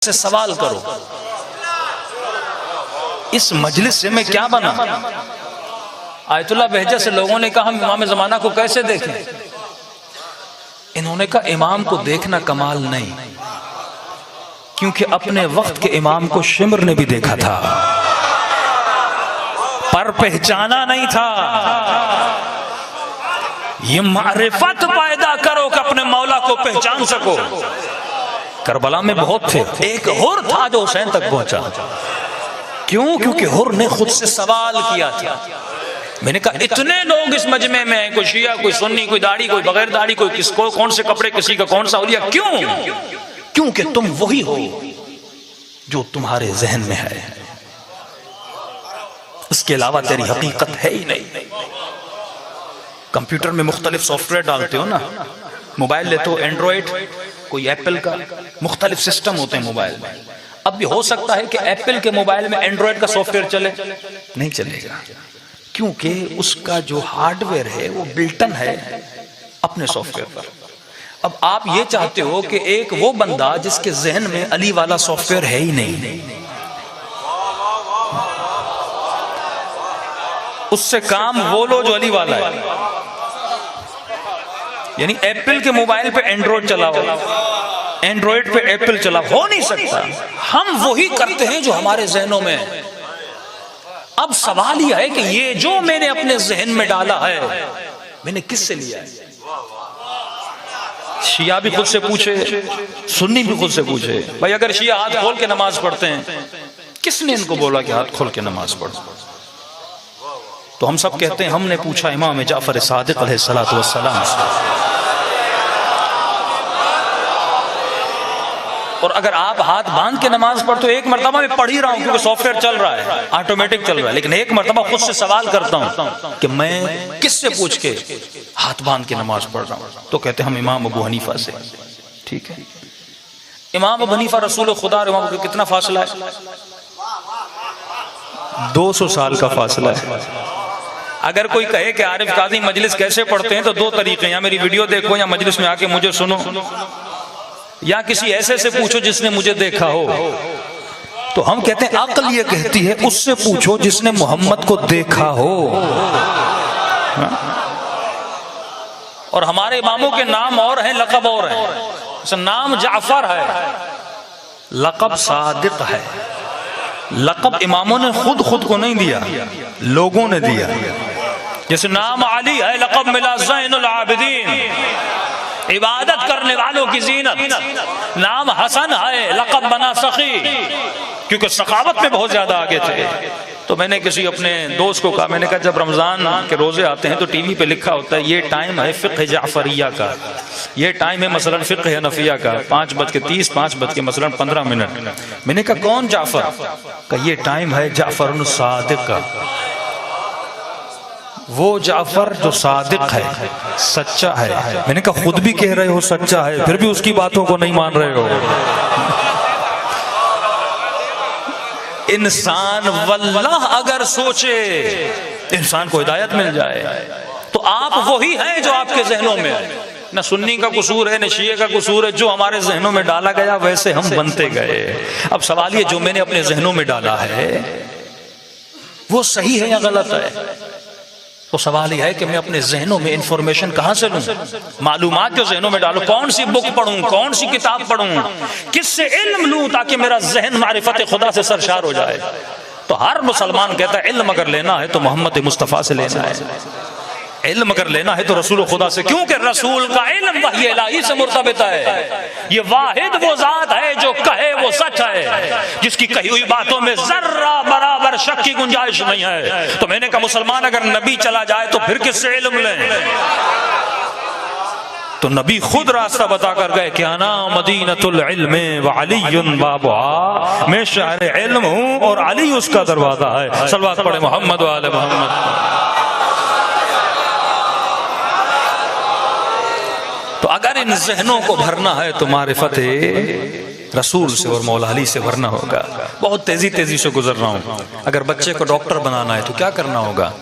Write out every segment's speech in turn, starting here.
से सवाल करो, इस मजलिस से मैं क्या बना। आयतुल्लाह बहजा से लोगों ने कहा हम इमाम ज़माना को कैसे देखें। इन्होंने कहा इमाम को देखना कमाल नहीं, क्योंकि अपने वक्त के इमाम को शिमर ने भी देखा था पर पहचाना नहीं था। ये मारिफत पैदा करो कि अपने मौला को पहचान सको। करबला में बहुत थे, एक हुर था जो हुसैन तक पहुंचा। क्यों? क्योंकि हुर ने खुद से सवाल किया था। मैंने कहा इतने लोग इस मजमे में हैं, कोई शिया, कोई सुन्नी, कोई दाढ़ी, कोई बगैर दाढ़ी, कोई किसको कौन से कपड़े, किसी का कौन सा औलिया। क्यों? क्योंकि तुम वही हो जो तुम्हारे जहन में है, इसके अलावा तेरी हकीकत है ही नहीं। कंप्यूटर में मुख्तलिफ सॉफ्टवेयर डालते हो ना, मोबाइल लेते हो एंड्रॉइड, कोई एप्पल का, मुख्तलिफ सिस्टम होते हैं मोबाइल में। अब भी हो सकता है कि एप्पल के मोबाइल में एंड्रॉइड का सॉफ्टवेयर चले, नहीं चलेगा, क्योंकि उसका जो हार्डवेयर है वो बिल्टन है अपने सॉफ्टवेयर पर। अब आप ये चाहते हो कि एक वो बंदा जिसके जहन में अली वाला सॉफ्टवेयर है ही नहीं, उससे काम वो लो जो अली वाला है। यानी एप्पल के मोबाइल पे एंड्रॉइड चलाओ, एंड्रॉइड पे एप्पल चलाओ, हो नहीं सकता। हम वही करते हैं जो हमारे जहनों में है। अब सवाल यह है कि ये जो मैंने अपने जहन में डाला है मैंने किससे लिया है। शिया भी खुद से पूछे, सुन्नी भी खुद से पूछे। भाई अगर शिया हाथ खोल के नमाज पढ़ते हैं, किसने इनको बोला कि हाथ खोल के नमाज पढ़ो? तो हम सब कहते हैं हमने पूछा इमाम जाफर सादिक अलैहिस्सलातु वस्सलाम से। और अगर आप हाथ बांध के नमाज पढ़ते हो, एक मरतबा मैं पढ़ ही रहा हूं क्योंकि सॉफ्टवेयर चल रहा है, ऑटोमेटिक चल रहा है, लेकिन एक मरतबा खुद से सवाल करता हूं कि मैं किससे पूछ के हाथ बांध के नमाज पढ़ रहा हूं, तो कहते हैं हम इमाम अबू हनीफा से। ठीक है, इमाम अबू हनीफा रसूल खुदा और इमाम का कितना फासला है? 200 साल का फासला है। अगर कोई कहे कि आरिफ काजी मजलिस कैसे पढ़ते हैं, तो दो तरीके हैं, या मेरी वीडियो देखो या मजलिस में आके मुझे सुनो, या किसी ऐसे से पूछो जिसने मुझे देखा हो। तो हम कहते हैं अक्ल ये कहती है उससे पूछो जिसने मोहम्मद को देखा हो। और हमारे इमामों के नाम और हैं, लक़ब और हैं। नाम जाफर है, लक़ब सादिक है। लक़ब इमामों ने खुद को नहीं दिया, लोगों ने दिया। जैसे नाम अली है, लक़ब मिला ज़ैनुल आबिदीन, इबादत करने वालों की जीनत। नाम हसन है, लक़ब बना सखी, क्योंकि सखावत में बहुत ज्यादा आगे थे। तो मैंने किसी अपने दोस्त को कहा, मैंने कहा जब रमजान के रोजे आते हैं तो टीवी पे लिखा होता है ये टाइम है फ़िक़्ह जाफरिया का, ये टाइम है मसलन फ़िक़्ह हनफिया का, 5:30, 5:15। मैंने कहा कौन जाफर? का ये टाइम है जाफर सादिक का, वो जाफर जो सादिक है, सच्चा है। मैंने कहा खुद भी कह रहे हो सच्चा है, फिर भी उसकी बातों को नहीं मान रहे हो। इंसान वल्लाह अगर सोचे इंसान को हिदायत मिल जाए, तो आप वही हैं जो आपके जहनों में है। न सुन्नी का कसूर है, न शिये का कसूर है, जो हमारे जहनों में डाला गया वैसे हम बनते गए। अब सवाल ये, जो मैंने अपने जहनों में डाला है वो सही है या गलत है? तो सवाल यह है कि मैं अपने जहनों में इंफॉर्मेशन कहां से लूं, मालूमात जो जहनों में डालूं, कौन सी बुक पढ़ूं, कौन सी किताब पढ़ूं, किससे इल्म लूं ताकि मेरा जहन मारिफत खुदा से सरशार हो जाए। तो हर मुसलमान कहता है इल्म अगर लेना है तो मोहम्मद मुस्तफ़ा से लेना है, इल्म अगर लेना है तो रसूल खुदा से, क्योंकि रसूल का इल्म वही इलाही से मुर्तबित है। ये वाहिद वो जात है जो कहे वो सच है, जिसकी कही हुई बातों में जर्रा बराबर शक की गुंजाइश नहीं है। तो मैंने कहा मुसलमान अगर नबी चला जाए तो फिर किससे इल्म लें? तो नबी खुद रास्ता बता कर गए कि अना मदीनतुल इल्म व अलीयुन बाबुहा, मैं शहर इल्म हूं और अली उसका दरवाजा है। सल्लल्लाहु अलैहि मोहम्मद व आले मोहम्मद। तो अगर इन जहनों को भरना है तो मारिफत रसूल से और मौला अली से भरना होगा। बहुत तेजी से गुजर रहा हूँ। अगर बच्चे को डॉक्टर बनाना है तो क्या करना होगा?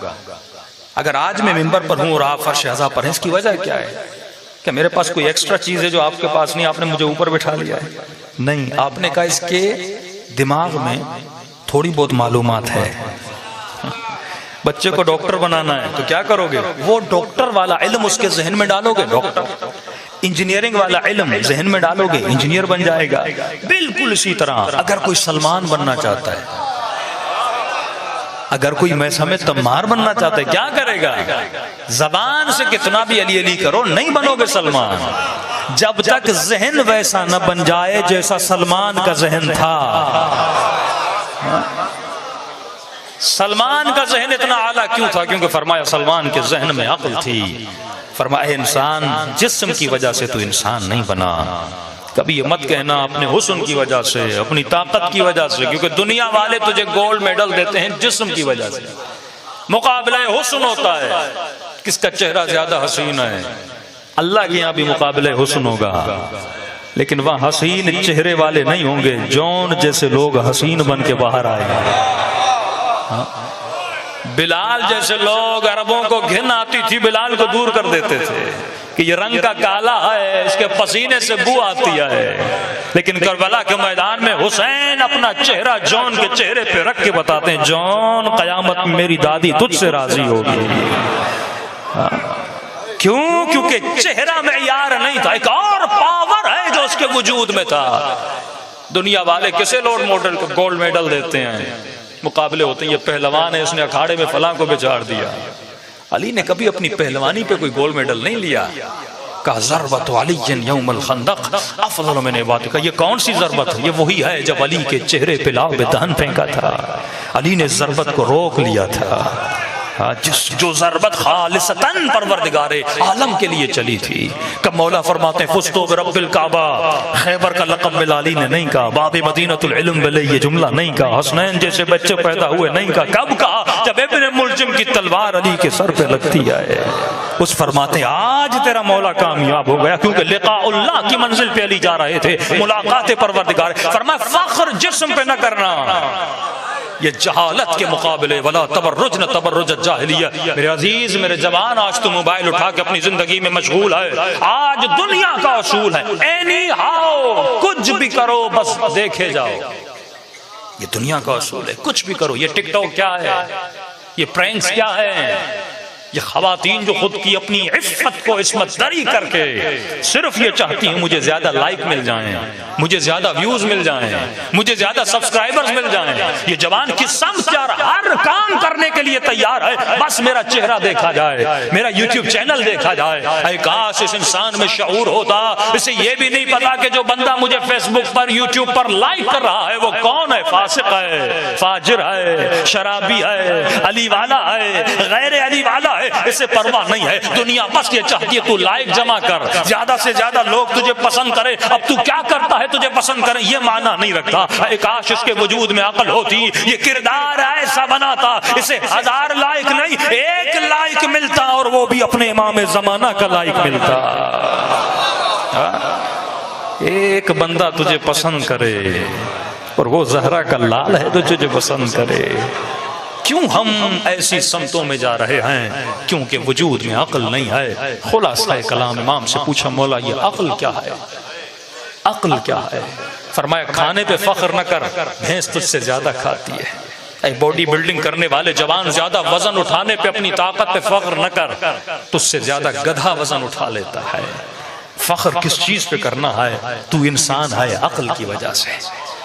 अगर आज मैं मिंबर पर हूँ और आप फर्श अज़ा पर हैं, इसकी वजह क्या है? क्या मेरे पास कोई एक्स्ट्रा चीज है जो आपके पास नहीं, आपने मुझे ऊपर बिठा लिया है? नहीं, आपने कहा इसके दिमाग में थोड़ी बहुत मालूमात है। बच्चे को डॉक्टर बनाना है तो क्या करोगे, वो डॉक्टर वाला इल्म उसके जहन में डालोगे, डॉक्टर। इंजीनियरिंग वाला इल्म जहन में डालोगे, इंजीनियर बन जाएगा। बिल्कुल इसी तरह अगर कोई सलमान बनना चाहता है, अगर कोई मैसमे तम्मार बनना चाहता है, क्या करेगा, जबान से कितना भी अली अली करो, नहीं बनोगे सलमान जब तक जहन वैसा न बन जाए जैसा सलमान का जहन था। सलमान का जहन इतना आला क्यों था, क्योंकि फरमाया सलमान के जहन में अक्ल थी। फरमाया इंसान जिस्म की वजह से तो इंसान नहीं बना। कभी ये मत कहना अपने हुस्न की वजह से, अपनी ताकत की वजह से, क्योंकि दुनिया वाले तुझे गोल्ड मेडल देते हैं जिस्म की वजह से। मुकाबला हुस्न होता है, किसका चेहरा ज्यादा हसीन है। अल्लाह के यहाँ भी मुकाबले हुस्न होगा, लेकिन वहां हसीन चेहरे वाले नहीं होंगे, जौन जैसे लोग हसीन बन के बाहर आएंगे। बिलाल जैसे लोग, अरबों को घिन आती थी, बिलाल को दूर कर देते थे कि ये रंग का काला है, इसके पसीने से बू आती है। लेकिन करबला के मैदान में हुसैन अपना चेहरा जौन के चेहरे पे रख के बताते हैं, जौन कयामत में मेरी दादी तुझसे राजी होगी। क्यों, क्योंकि चेहरा में यार नहीं था, एक और पावर है जो उसके वजूद में था। दुनिया वाले किसे लोड मॉडल को गोल्ड मेडल देते हैं, मुकाबले होते हैं, ये पहलवान है, इसने अखाड़े में फलां को बिचार दिया। अली ने कभी अपनी पहलवानी पे कोई गोल्ड मेडल नहीं लिया। कहा ज़रबत अलीयन यौमल खंदक अफज़ल मिन इबादक। ये कौन सी ज़रबत है, ये वही है जब अली के चेहरे पे लाव दहन फेंका था। अली ने ज़रबत को रोक लिया था, जो ज़रबत खालिसतन परवरदिगारे आलम के लिए चली थी। कब मौला फरमाते हैं फुस्तु बिरब्बिल काबा, खैबर का लक़ब बिलाली ने नहीं कहा, बाबे मदीनतुल इल्म बिले ये जुमला नहीं कहा, हसनैन जैसे बच्चे पैदा हुए नहीं कहा। कब कहा, जब इब्न मुलजिम की तलवार अली के सर पे लगती है। उस फरमाते आज तेरा मौला कामयाब हो गया, क्योंकि लिक़ाउल्लाह की मंजिल पे अली जा रहे थे, मुलाकात परवरदिगार। फरमाया फख्र जिस्म पे न करना, ये जहालत के मुकाबले, वला तबर्रुज न तबर्रुज जाहिलिया। मेरे अजीज, मेरे जवान, आज तो मोबाइल उठा के अपनी जिंदगी में मशगूल है। आज दुनिया का असूल है एनी हाउ, कुछ भी करो बस देखे जाओ। ये दुनिया का असूल है, कुछ भी करो। ये टिकटॉक क्या है, ये प्रैंक्स क्या है, ये खवातीन जो खुद की अपनी इफ्फत को इस्मत दरी करके सिर्फ ये चाहती हैं मुझे ज्यादा लाइक मिल जाएं, मुझे ज्यादा व्यूज मिल जाएं, मुझे ज्यादा सब्सक्राइबर्स मिल जाएं। ये जवान की समझ हर काम करने के लिए तैयार है, बस मेरा चेहरा देखा जाए, मेरा यूट्यूब चैनल देखा जाए। ऐ काश इस इंसान में शऊर होता, इसे ये भी नहीं पता कि जो बंदा मुझे फेसबुक पर यूट्यूब पर लाइक कर रहा है वो कौन है, फासिक है, फाजिर है, शराबी है, अली वाला है, गैर अली वाला है, इसे परवाह नहीं है। दुनिया बस ये चाहती है तू लाइक जमा कर, ज्यादा से ज्यादा लोग तुझे पसंद करें। अब तू क्या करता है तुझे पसंद करें ये माना नहीं रखता। काश इसके वजूद में अकल होती, ये किरदार ऐसा बनाता, इसे 1000 लाइक नहीं 1 लाइक मिलता, और वो भी अपने इमाम जमाना का लाइक मिलता। एक बंदा तुझे पसंद करे और वो जहरा का लाल है तो तुझे पसंद करे। क्यों हम ऐसी समतों में जा रहे हैं, क्योंकि वजूद में अक्ल नहीं है। खुलासा कलाम इमाम से पूछा, मौला ये अक्ल क्या है, अक्ल क्या है? फरमाया खाने पे फख्र न कर, भैंस तुझसे ज्यादा खाती है। बॉडी बिल्डिंग करने वाले जवान ज्यादा वजन उठाने पे अपनी ताकत पे फख्र न कर, तुझसे ज्यादा गधा वजन उठा लेता है। फख्र किस चीज पे करना है, तू इंसान है अक्ल की वजह से।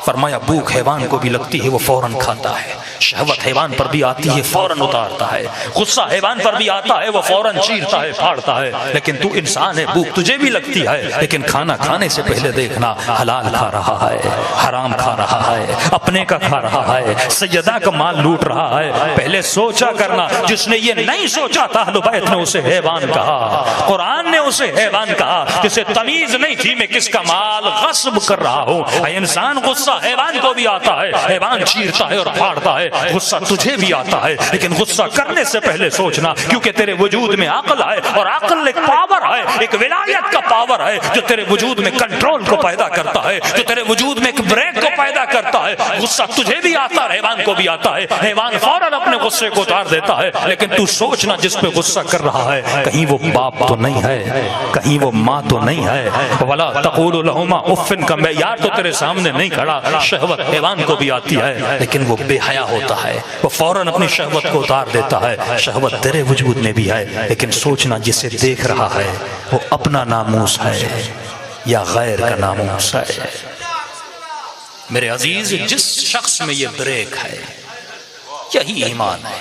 फरमाया भूख हैवान को भी लगती है वो फौरन खाता है, शहवत हैवान पर भी आती है फौरन उतारता है, गुस्सा हैवान पर भी आता है वो फौरन चीरता है फाड़ता है। लेकिन तू इंसान है, भूख तुझे भी लगती है, लेकिन खाना खाने से पहले देखना हलाल खा रहा है, हराम खा रहा है, अपने का खा रहा है, सैयदा का माल लूट रहा है। पहले सोचा करना। जिसने ये नहीं सोचा था अहले बैत ने उसे हैवान कहा, कुरान ने उसे हैवान कहा, जिसे तमीज नहीं थी मैं किसका माल गस्ब कर रहा हूँ। इंसान गुस्सा हैवान को भी आता है, हैवान चीरता है और फाड़ता है, गुस्सा तुझे भी आता है, लेकिन गुस्सा करने से पहले सोचना, क्योंकि तेरे वजूद में अक्ल है, और अक्ल एक पावर है, एक विलायत का पावर है जो तेरे वजूद में कंट्रोल को पैदा करता है, जो तेरे वजूद में एक ब्रेक को पैदा करता है, गुस्सा तुझे भी आता है, हैवान को भी आता है। हैवान फौरन अपने गुस्से को उतार देता है, लेकिन तू सोचना जिस पे गुस्सा कर रहा है कहीं वो बाप तो नहीं है, कहीं वो माँ तो नहीं है। वला तक़ूलू लहुमा उफ़्फ़िन का यार तो तेरे सामने नहीं खड़ा। शहवत हैवान को भी आती है, लेकिन वो बेहया होता है, वो फौरन अपनी शहवत को उतार देता है। शहवत तेरे वजूद में भी है, लेकिन सोचना जिसे देख रहा है वो अपना नामूस है या गैर का नामूस है। मेरे अजीज, जिस शख्स में ये ब्रेक है यही ईमान है।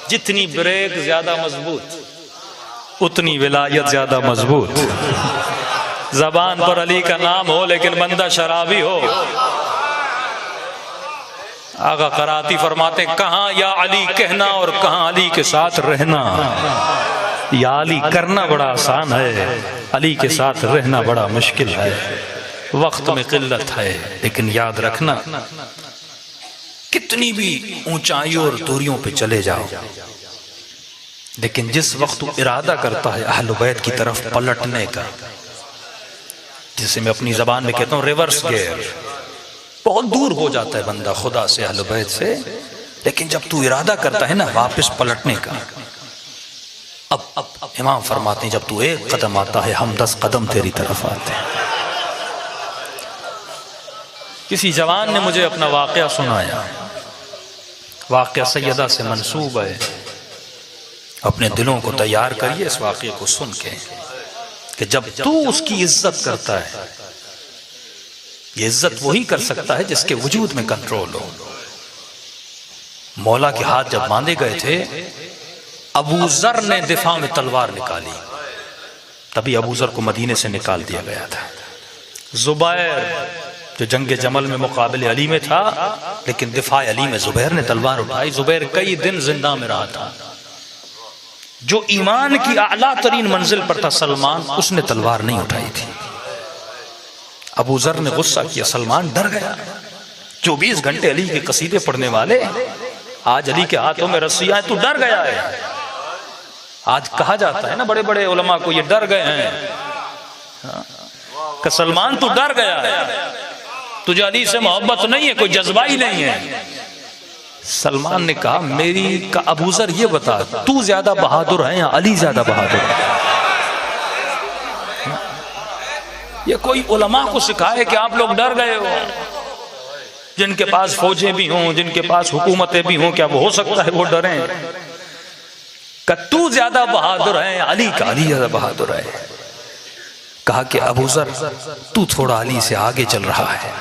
जितनी ब्रेक ज्यादा मजबूत उतनी विलायत ज्यादा मजबूत। जबान पर अली का नाम हो लेकिन बंदा शराबी हो। आगा कराती फरमाते कहाँ या अली कहना और कहाँ अली के साथ रहना। या अली करना बड़ा आसान है, अली के साथ रहना बड़ा मुश्किल है। वक्त में किल्लत है, लेकिन याद रखना कितनी भी ऊंचाइयों और दूरियों पे चले जाओ, लेकिन जिस वक्त तू इरादा करता है अहले बैत की तरफ पलटने का, जिसे मैं अपनी जबान में कहता हूँ रिवर्स गियर, बहुत दूर हो जाता है बंदा खुदा से, अहले बैत से। लेकिन जब तू इरादा करता है ना वापस पलटने का, अब इमाम फरमाते हैं जब तू एक कदम आता है हम 10 कदम तेरी तरफ आते हैं। किसी जवान ने मुझे अपना वाकया सुनाया, वाकया सैयदा से मंसूब है। अपने दिलों को तैयार करिए इस वाकये को सुन के कि जब तू उसकी इज्जत करता है, ये इज्जत वही कर सकता है जिसके वजूद में कंट्रोल हो। मौला के हाथ जब बांधे गए थे, अबू जर ने दिफा में तलवार निकाली, तभी अबू जर को मदीने से निकाल दिया गया था। जुबैर जो जंगे जमल में मुकाबले अली में था, लेकिन दिफा अली में जुबैर ने तलवार उठाई। जुबैर कई दिन जिंदा में रहा था। जो ईमान की आला तरीन मंजिल पर था सलमान, उसने तलवार नहीं उठाई थी। अबू जर ने गुस्सा किया, सलमान डर गया। 24 घंटे अली के कसीदे पढ़ने वाले, आज अली के हाथों में रस्सियां हैं, तू डर गया है। आज कहा जाता है ना बड़े बड़े उलमा को, ये डर गए हैं कि सलमान तू डर गया है, तुझे अली से मोहब्बत नहीं है, कोई जज्बा ही नहीं है। सलमान ने कहा मेरी का अबू जर ये बता, तू ज्यादा बहादुर है या अली ज्यादा बहादुर है? ये कोई उलमा को सिखाए कि आप लोग डर गए हो, जिनके पास फौजें भी हों, जिनके पास हुकूमतें भी हों, क्या वो हो सकता है वो डरें? कि तू ज्यादा बहादुर है अली का, अली ज्यादा बहादुर है। कहा कि अबू जर तू थोड़ा अली से आगे चल रहा है।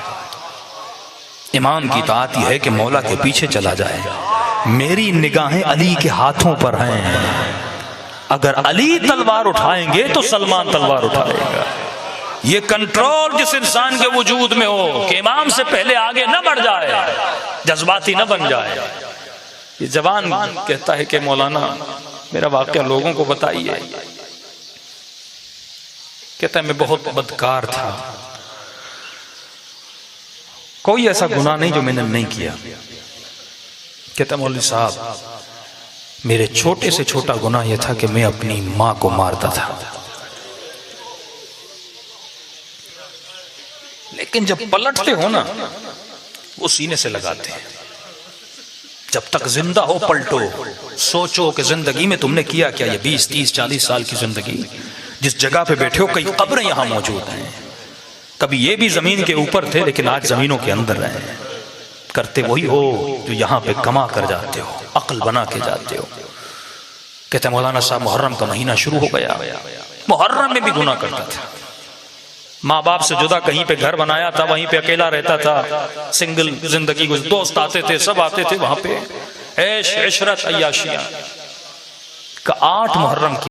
इमाम की ताअत है कि मौला के पीछे चला जाए। मेरी निगाहें अली के हाथों पर हैं, अगर अली तलवार उठाएंगे तो सलमान तलवार उठाएगा। ये कंट्रोल जिस इंसान के वजूद में हो कि इमाम से पहले आगे न बढ़ जाए, जज्बाती न बन जाए। ये जवान कहता है कि मौलाना मेरा वाकया लोगों को बताइए। कहता है मैं बहुत बदकार था, कोई ऐसा गुनाह नहीं जो मैंने नहीं किया। कहता मौलवी साहब मेरे छोटे से छोटा गुनाह यह था कि मैं अपनी माँ को मारता था, लेकिन जब पलटते हो ना वो सीने से लगाते हैं। जब तक जिंदा हो पलटो, सोचो कि जिंदगी में तुमने किया क्या। ये 20, 30, 40 साल की जिंदगी, जिस जगह पे बैठे हो कई कब्रें यहां मौजूद हैं। कभी ये भी जमीन के ऊपर थे, लेकिन आज जमीनों के अंदर रहे। करते वही हो जो यहाँ पे कमा कर जाते हो, अक्ल बना के जाते हो। कहते मौलाना साहब मुहर्रम का महीना शुरू हो गया, मुहर्रम में भी गुनाह करता था। माँ बाप से जुदा कहीं पे घर बनाया था, वहीं पे अकेला रहता था, सिंगल जिंदगी गुजर। दोस्त आते थे, सब आते थे वहां पे, ऐश इशरत अय्याशियां का 8 मुहर्रम की